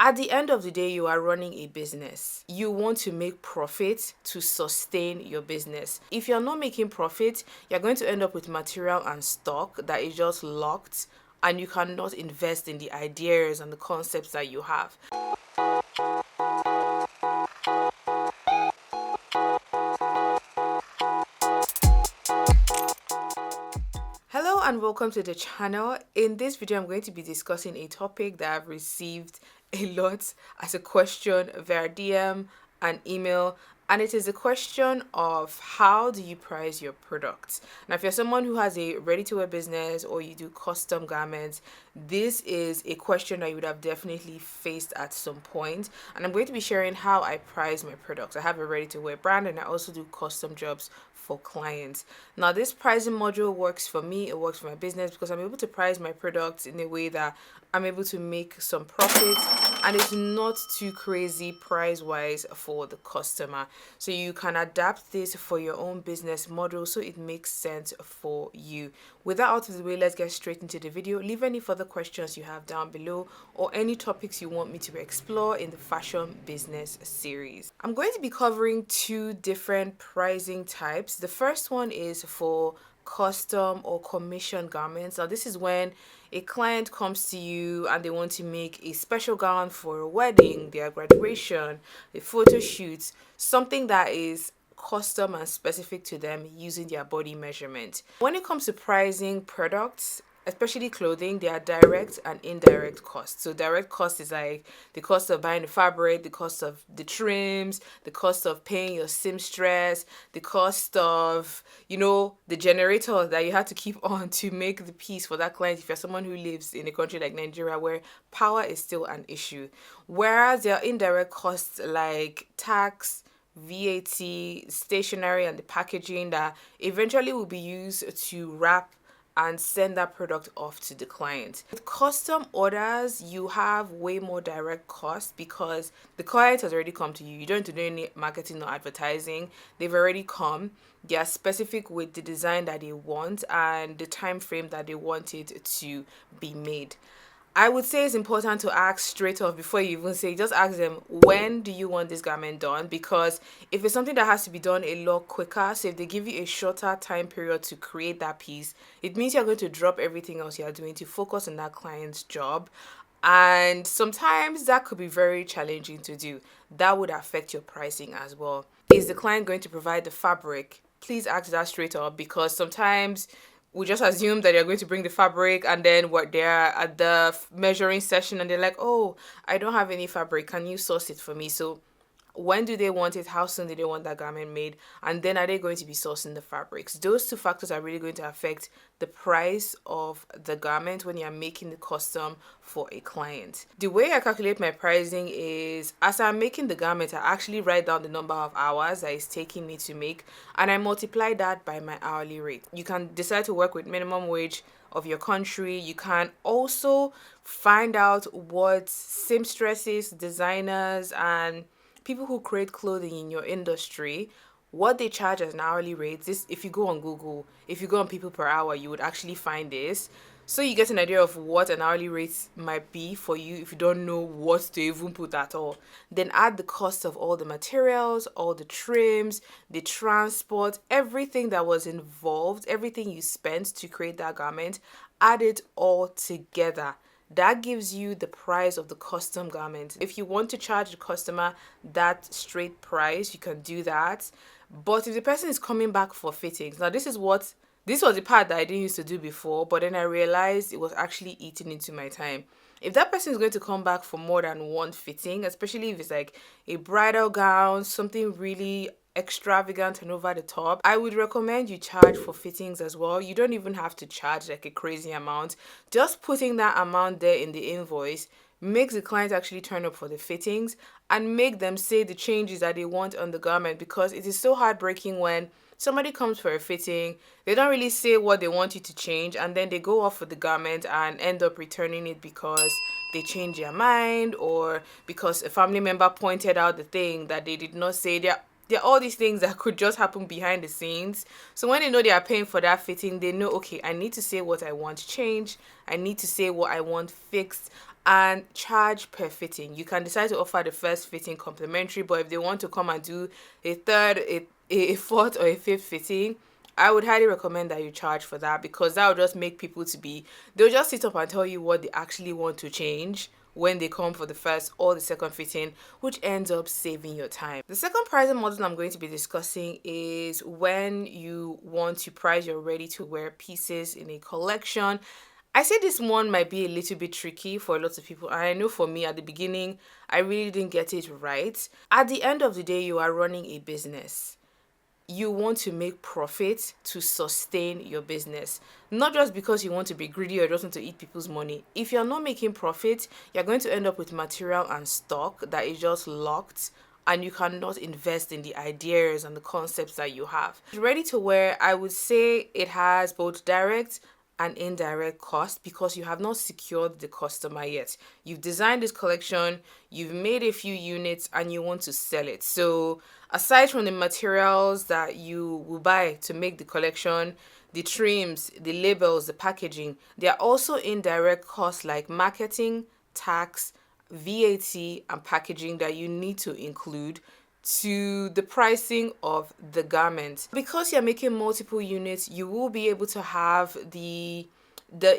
At the end of the day, you are running a business. You want to make profit to sustain your business. If you're not making profit, you're going to end up with material and stock that is just locked, and you cannot invest in the ideas and the concepts that you have. Hello and welcome to the channel. In this video, I'm going to be discussing a topic that I've received a lot as a question via DM and email, and it is a question of how do you price your products. Now, if you're someone who has a ready-to-wear business or you do custom garments, this is a question that you would have definitely faced at some point, and I'm going to be sharing how I price my products. I have a ready-to-wear brand and I also do custom jobs for clients. Now, this pricing module works for me, it works for my business because I'm able to price my products in a way that I'm able to make some profits and it's not too crazy price wise for the customer. So you can adapt this for your own business model so it makes sense for you. With that out of the way, let's get straight into the video. Leave any further questions you have down below or any topics you want me to explore in the fashion business series. I'm going to be covering two different pricing types. The first one is for custom or commission garments. Now, this is when a client comes to you and they want to make a special gown for a wedding, their graduation, a photo shoot, something that is custom and specific to them using their body measurement. When it comes to pricing products, especially clothing, there are direct and indirect costs. So direct cost is like the cost of buying the fabric, the cost of the trims, the cost of paying your seamstress, the cost of, the generator that you have to keep on to make the piece for that client if you're someone who lives in a country like Nigeria where power is still an issue. Whereas there are indirect costs like tax, VAT, stationery, and the packaging that eventually will be used to wrap and send that product off to the client. With custom orders, you have way more direct costs because the client has already come to you. You don't have to do any marketing or advertising. They've already come. They are specific with the design that they want and the time frame that they want it to be made. I would say it's important to ask straight off before you even say, just ask them, when do you want this garment done? Because if it's something that has to be done a lot quicker, so if they give you a shorter time period to create that piece, it means you're going to drop everything else you're doing to focus on that client's job. And sometimes that could be very challenging to do. That would affect your pricing as well. Is the client going to provide the fabric? Please ask that straight up because sometimes we just assume that you're going to bring the fabric and then what they're at the measuring session and they're like, oh, I don't have any fabric, can you source it for me? So when do they want it? How soon do they want that garment made? And then are they going to be sourcing the fabrics? Those two factors are really going to affect the price of the garment when you're making the custom for a client. The way I calculate my pricing is as I'm making the garment, I actually write down the number of hours that it's taking me to make and I multiply that by my hourly rate. You can decide to work with minimum wage of your country. You can also find out what seamstresses, designers, and people who create clothing in your industry, what they charge as an hourly rate. This, if you go on Google, if you go on people per hour, you would actually find this. So you get an idea of what an hourly rate might be for you if you don't know what to even put at all. Then add the cost of all the materials, all the trims, the transport, everything that was involved, everything you spent to create that garment, add it all together. That gives you the price of the custom garment. If you want to charge the customer that straight price, you can do that. But if the person is coming back for fittings, now this was the part that I didn't used to do before, but then I realized it was actually eating into my time. If that person is going to come back for more than one fitting, especially if it's like a bridal gown, something really extravagant and over the top, I would recommend you charge for fittings as well. You don't even have to charge like a crazy amount. Just putting that amount there in the invoice makes the client actually turn up for the fittings and make them say the changes that they want on the garment, because it is so heartbreaking when somebody comes for a fitting, they don't really say what they want you to change, and then they go off with the garment and end up returning it because they change their mind or because a family member pointed out the thing that they did not say. There are all these things that could just happen behind the scenes. So when they know they are paying for that fitting, they know, okay, I need to say what I want changed. I need to say what I want fixed. and charge per fitting. You can decide to offer the first fitting complimentary, but if they want to come and do a third, a fourth, or a fifth fitting, I would highly recommend that you charge for that, because that will just make people they'll just sit up and tell you what they actually want to change when they come for the first or the second fitting, which ends up saving your time. The second pricing model I'm going to be discussing is when you want to price your ready to wear pieces in a collection. I say this one might be a little bit tricky for a lot of people, and I know for me at the beginning, I really didn't get it right. At the end of the day, you are running a business. You want to make profit to sustain your business, not just because you want to be greedy or just want to eat people's money. If you're not making profit, you're going to end up with material and stock that is just locked, and you cannot invest in the ideas and the concepts that you have. Ready to wear, I would say it has both direct and indirect cost, because you have not secured the customer yet. You've designed this collection, you've made a few units, and you want to sell it. So aside from the materials that you will buy to make the collection, the trims, the labels, the packaging, there are also indirect costs like marketing, tax, VAT, and packaging that you need to include to the pricing of the garment. Because you're making multiple units, you will be able to have the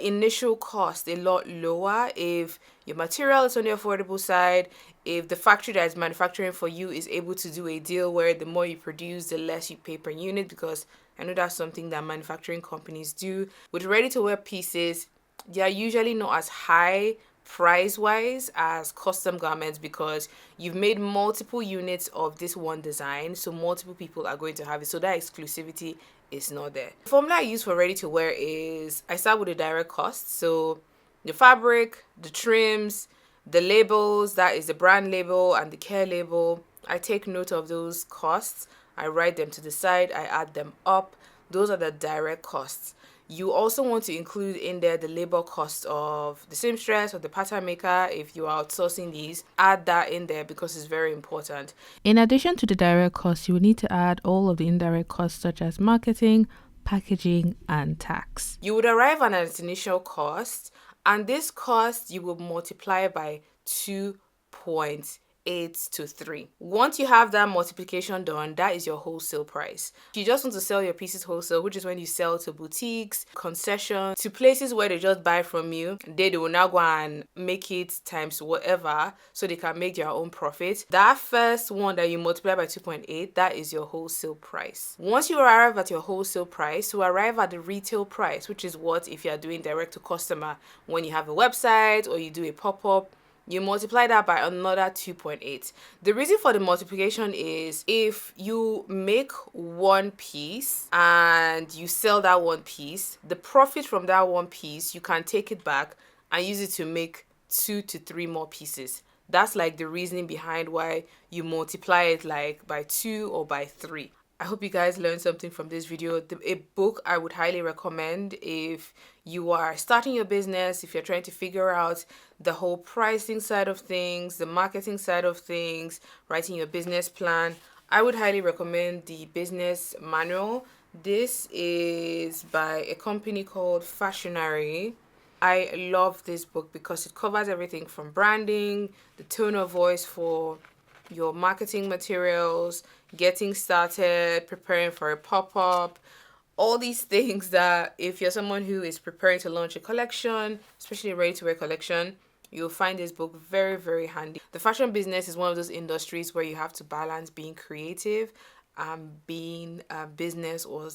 initial cost a lot lower if your material is on the affordable side, if the factory that is manufacturing for you is able to do a deal where the more you produce, the less you pay per unit, because I know that's something that manufacturing companies do. With ready to wear pieces, they are usually not as high price wise as custom garments, because you've made multiple units of this one design, so multiple people are going to have it, so that exclusivity is not there. The formula I use for ready to wear is I start with the direct cost, so the fabric, the trims, the labels, that is the brand label and the care label. I take note of those costs, I write them to the side, I add them up. Those are the direct costs. You also want to include in there the labor cost of the seamstress or the pattern maker. If you are outsourcing these, add that in there because it's very important. In addition to the direct costs, you will need to add all of the indirect costs such as marketing, packaging, and tax. You would arrive at an initial cost, and this cost you will multiply by 2.8 to 3. Once you have that multiplication done, that is your wholesale price. If you just want to sell your pieces wholesale, which is when you sell to boutiques, concessions, to places where they just buy from you, they will now go and make it times whatever so they can make their own profit. That first one that you multiply by 2.8, that is your wholesale price. Once you arrive at your wholesale price, you arrive at the retail price, which is what if you are doing direct to customer, when you have a website or you do a pop-up, you multiply that by another 2.8. The reason for the multiplication is if you make one piece and you sell that one piece, the profit from that one piece, you can take it back and use it to make 2 to 3 more pieces. That's like the reasoning behind why you multiply it like by 2 or by 3. I hope you guys learned something from this video. A book I would highly recommend if you are starting your business, if you're trying to figure out the whole pricing side of things, the marketing side of things, writing your business plan. I would highly recommend the business manual. This is by a company called Fashionary. I love this book because it covers everything from branding, the tone of voice for your marketing materials, getting started, preparing for a pop-up, all these things that if you're someone who is preparing to launch a collection, especially a ready-to-wear collection, you'll find this book very, very handy. The fashion business is one of those industries where you have to balance being creative and being business or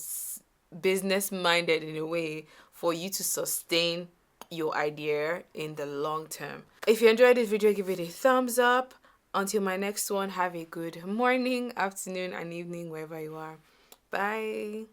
business-minded in a way for you to sustain your idea in the long term. If you enjoyed this video, give it a thumbs up. Until my next one, have a good morning, afternoon, and evening wherever you are. Bye.